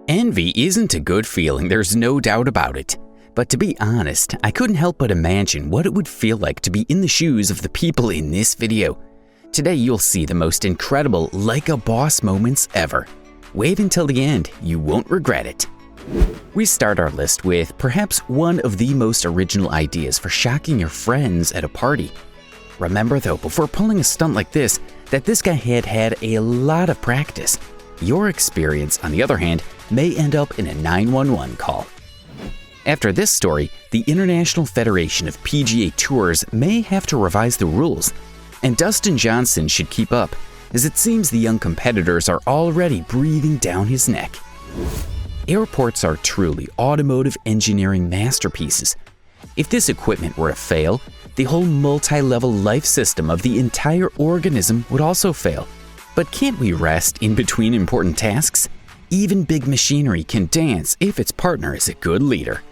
Envy isn't a good feeling, there's no doubt about it. But to be honest, I couldn't help but imagine what it would feel like to be in the shoes of the people in this video. Today you'll see the most incredible like a boss moments ever. Wait until the end, you won't regret it. We start our list with perhaps one of the most original ideas for shocking your friends at a party. Remember though, before pulling a stunt like this, that this guy had a lot of practice. Your experience, on the other hand, may end up in a 911 call. After this story, the International Federation of PGA Tours may have to revise the rules, and Dustin Johnson should keep up, as it seems the young competitors are already breathing down his neck. Airports are truly automotive engineering masterpieces. If this equipment were to fail, the whole multi-level life system of the entire organism would also fail. But can't we rest in between important tasks? Even big machinery can dance if its partner is a good leader.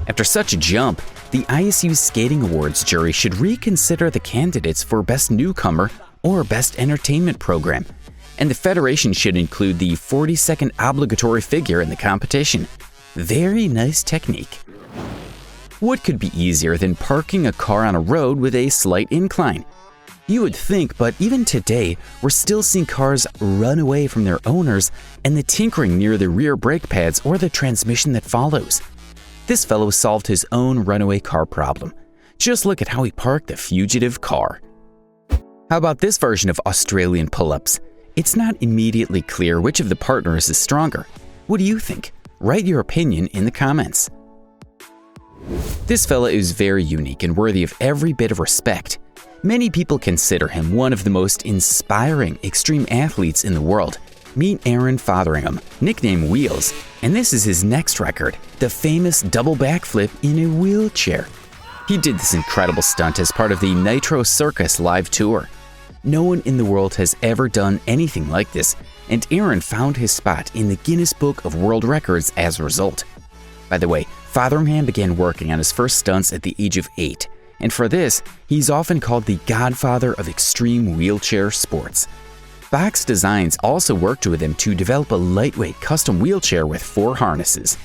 After such a jump, the ISU Skating Awards jury should reconsider the candidates for Best Newcomer or Best Entertainment Program, and the federation should include the 40-second obligatory figure in the competition. Very nice technique. What could be easier than parking a car on a road with a slight incline? You would think, but even today, we're still seeing cars run away from their owners and the tinkering near the rear brake pads or the transmission that follows. This fellow solved his own runaway car problem. Just look at how he parked the fugitive car. How about this version of Australian pull-ups? It's not immediately clear which of the partners is stronger. What do you think? Write your opinion in the comments. This fella is very unique and worthy of every bit of respect. Many people consider him one of the most inspiring extreme athletes in the world. Meet Aaron Fotheringham, nicknamed Wheels, and this is his next record, the famous double backflip in a wheelchair. He did this incredible stunt as part of the Nitro Circus live tour. No one in the world has ever done anything like this, and Aaron found his spot in the Guinness Book of World Records as a result. By the way, Fotheringham began working on his first stunts at the age of 8, and for this, he's often called the godfather of extreme wheelchair sports. Box Designs also worked with him to develop a lightweight custom wheelchair with 4 harnesses.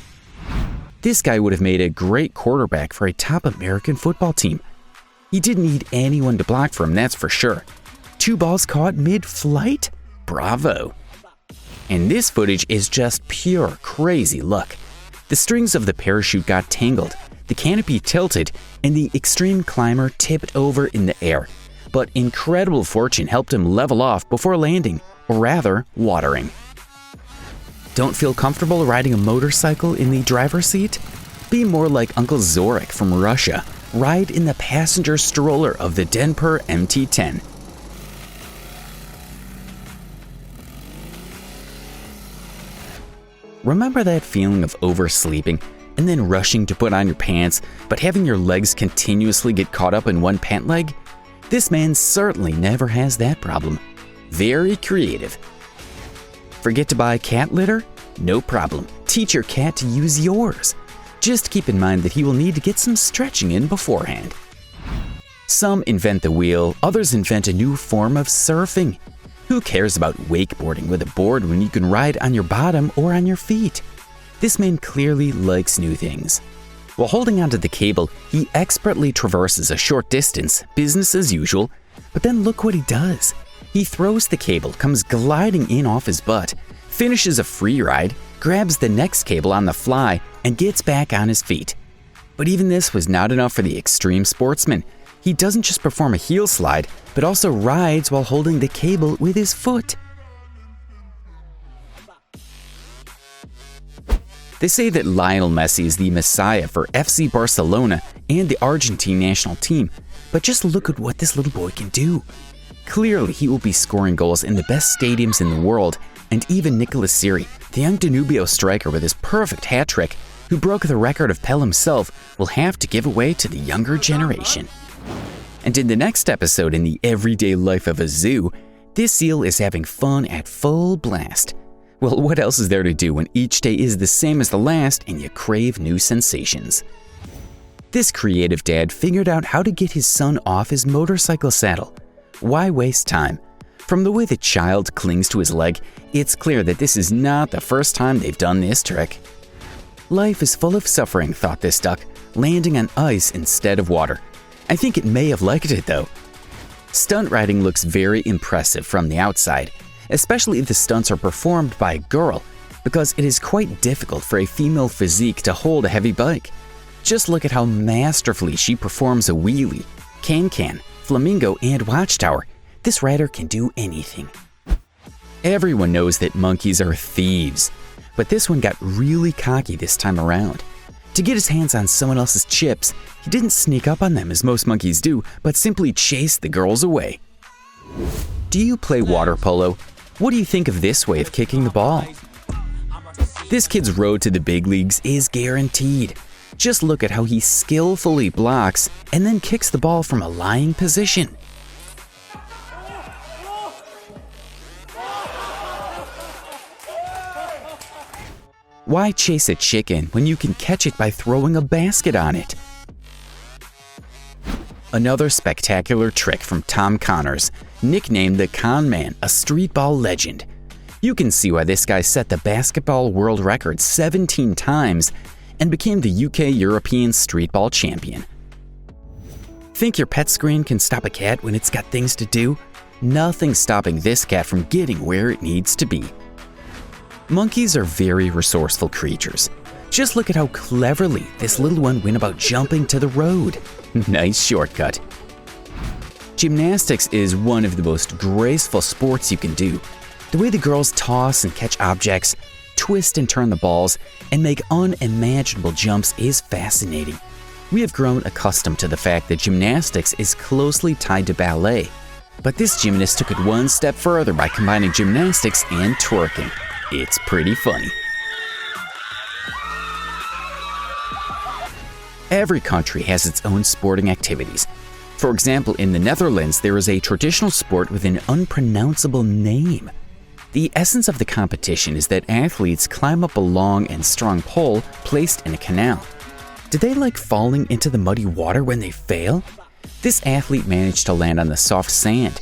This guy would have made a great quarterback for a top American football team. He didn't need anyone to block for him, that's for sure. 2 balls caught mid-flight? Bravo! And this footage is just pure crazy luck. The strings of the parachute got tangled, the canopy tilted, and the extreme climber tipped over in the air. But incredible fortune helped him level off before landing, or rather, watering. Don't feel comfortable riding a motorcycle in the driver's seat? Be more like Uncle Zorik from Russia. Ride in the passenger stroller of the Dnepr MT-10. Remember that feeling of oversleeping and then rushing to put on your pants, but having your legs continuously get caught up in one pant leg? This man certainly never has that problem. Very creative. Forget to buy cat litter? No problem. Teach your cat to use yours. Just keep in mind that he will need to get some stretching in beforehand. Some invent the wheel, others invent a new form of surfing. Who cares about wakeboarding with a board when you can ride on your bottom or on your feet? This man clearly likes new things. While holding onto the cable, he expertly traverses a short distance, business as usual, but then look what he does. He throws the cable, comes gliding in off his butt, finishes a free ride, grabs the next cable on the fly, and gets back on his feet. But even this was not enough for the extreme sportsman. He doesn't just perform a heel slide, but also rides while holding the cable with his foot. They say that Lionel Messi is the messiah for FC Barcelona and the Argentine national team, but just look at what this little boy can do. Clearly, he will be scoring goals in the best stadiums in the world, and even Nicolas Siri, the young Danubio striker with his perfect hat trick, who broke the record of Pele himself, will have to give away to the younger generation. And in the next episode in the everyday life of a zoo, this seal is having fun at full blast. Well, what else is there to do when each day is the same as the last and you crave new sensations? This creative dad figured out how to get his son off his motorcycle saddle. Why waste time? From the way the child clings to his leg, it's clear that this is not the first time they've done this trick. Life is full of suffering, thought this duck, landing on ice instead of water. I think it may have liked it though. Stunt riding looks very impressive from the outside, especially if the stunts are performed by a girl, because it is quite difficult for a female physique to hold a heavy bike. Just look at how masterfully she performs a wheelie, can-can, flamingo, and watchtower. This rider can do anything. Everyone knows that monkeys are thieves, but this one got really cocky this time around. To get his hands on someone else's chips, he didn't sneak up on them as most monkeys do, but simply chased the girls away. Do you play water polo? What do you think of this way of kicking the ball? This kid's road to the big leagues is guaranteed. Just look at how he skillfully blocks and then kicks the ball from a lying position. Why chase a chicken when you can catch it by throwing a basket on it? Another spectacular trick from Tom Connors, nicknamed the Con Man, a street ball legend. You can see why this guy set the basketball world record 17 times and became the UK European street ball champion. Think your pet screen can stop a cat when it's got things to do? Nothing's stopping this cat from getting where it needs to be. Monkeys are very resourceful creatures. Just look at how cleverly this little one went about jumping to the road. Nice shortcut. Gymnastics is one of the most graceful sports you can do. The way the girls toss and catch objects, twist and turn the balls, and make unimaginable jumps is fascinating. We have grown accustomed to the fact that gymnastics is closely tied to ballet, but this gymnast took it one step further by combining gymnastics and twerking. It's pretty funny. Every country has its own sporting activities. For example, in the Netherlands, there is a traditional sport with an unpronounceable name. The essence of the competition is that athletes climb up a long and strong pole placed in a canal. Do they like falling into the muddy water when they fail? This athlete managed to land on the soft sand.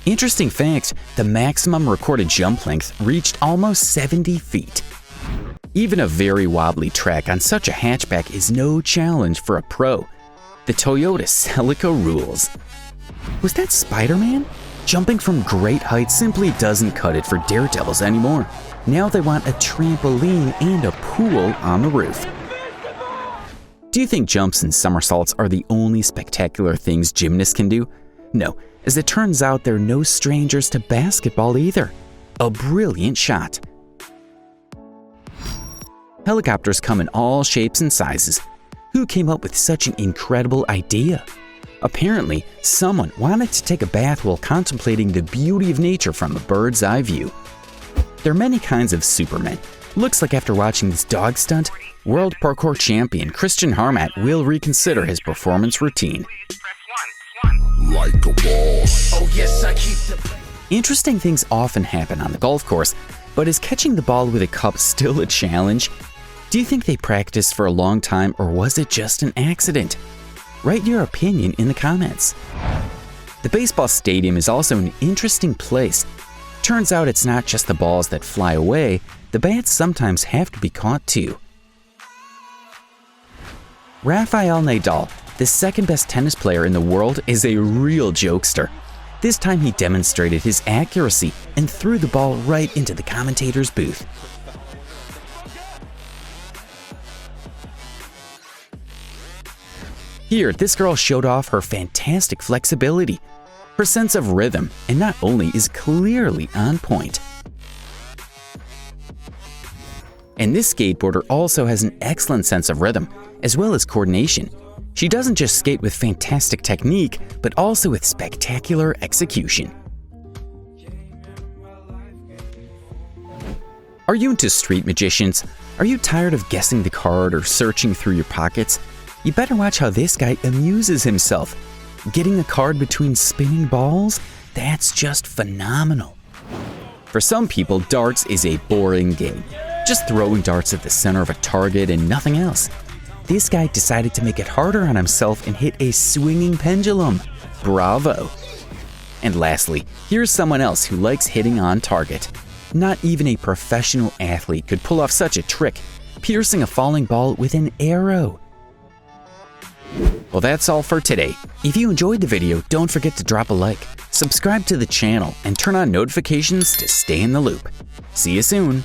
Interesting fact, the maximum recorded jump length reached almost 70 feet. Even a very wobbly track on such a hatchback is no challenge for a pro. The Toyota Celica rules. Was that Spider-Man? Jumping from great heights simply doesn't cut it for daredevils anymore. Now they want a trampoline and a pool on the roof. Do you think jumps and somersaults are the only spectacular things gymnasts can do? No, as it turns out, they're no strangers to basketball either. A brilliant shot. Helicopters come in all shapes and sizes. Who came up with such an incredible idea? Apparently, someone wanted to take a bath while contemplating the beauty of nature from a bird's eye view. There are many kinds of supermen. Looks like after watching this dog stunt, world parkour champion Christian Harmat will reconsider his performance routine. Like a boss. Oh, yes, I keep the... Interesting things often happen on the golf course, but is catching the ball with a cup still a challenge? Do you think they practiced for a long time, or was it just an accident? Write your opinion in the comments. The baseball stadium is also an interesting place. Turns out it's not just the balls that fly away, the bats sometimes have to be caught too. Rafael Nadal, the second best tennis player in the world, is a real jokester. This time he demonstrated his accuracy and threw the ball right into the commentator's booth. Here, this girl showed off her fantastic flexibility. Her sense of rhythm, and not only is clearly on point. And this skateboarder also has an excellent sense of rhythm, as well as coordination. She doesn't just skate with fantastic technique, but also with spectacular execution. Are you into street magicians? Are you tired of guessing the card or searching through your pockets? You better watch how this guy amuses himself. Getting a card between spinning balls? That's just phenomenal. For some people, darts is a boring game. Just throwing darts at the center of a target and nothing else. This guy decided to make it harder on himself and hit a swinging pendulum. Bravo. And lastly, here's someone else who likes hitting on target. Not even a professional athlete could pull off such a trick, piercing a falling ball with an arrow. Well, that's all for today. If you enjoyed the video, don't forget to drop a like, subscribe to the channel, and turn on notifications to stay in the loop. See you soon!